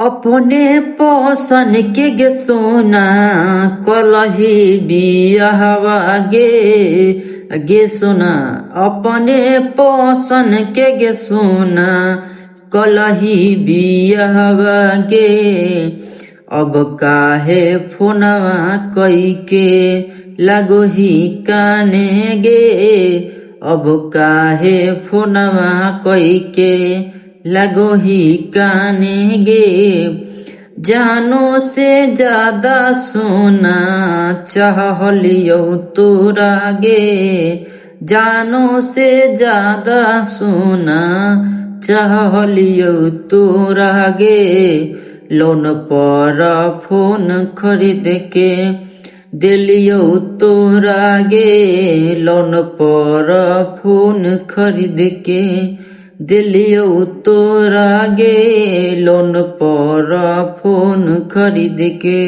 अपने पौसन के गे सोना कलही बियाहवा गे सोना अपने पौसन के गे सोना कलही बियाहवा गे। अब काहे फोनवा कई के लगो ही काने गे। अब काहे फोनवा कई के लगो ही काने गे। जानो से ज्यादा सोना चाहलियो तोरा गे। जानो से ज्यादा सोना चाहलियो तोरा गे। लोन पर फोन खरीद के दिलियो तोरा गे। लोन पर फोन खरीद के दिलियो तोरा गे। लोन पर फोन खरीद के।